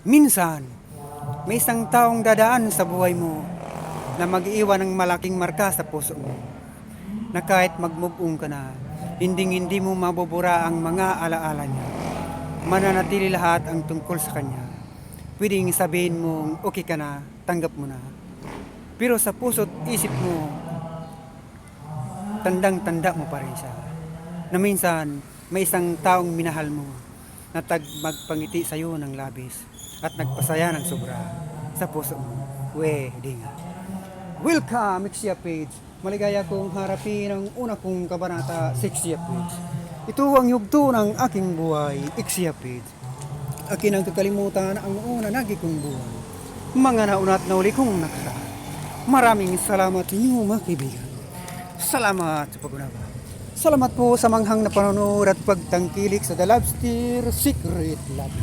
Minsan, may isang taong dadaan sa buhay mo na mag-iwan ng malaking marka sa puso mo, na kahit mag-move-on ka na, hindi mo mabubura ang mga alaala niya. Mananatili lahat ang tungkol sa kanya. Pwedeng sabihin mong okay ka na, tanggap mo na. Pero sa puso't isip mo, tandang-tanda mo pa rin siya. Na minsan, may isang taong minahal mo na magpangiti sa'yo ng labis at nagpasaya ng sobra sa puso mo. Wedding. Welcome, Exia Page. Maligaya kong harapin ang una kong kabanata sa Exia Page. Ito ang yugto ng aking buhay, Exia Page. Akin ang kakalimutan ang una nagi kong buhay. Mga naunat na uli kong nakaraan. Maraming salamat sa inyo mga kaibigan. Salamat sa pag-unawa. Salamat po sa manghang na panonood at pagtangkilik sa The Lobster Secret Love.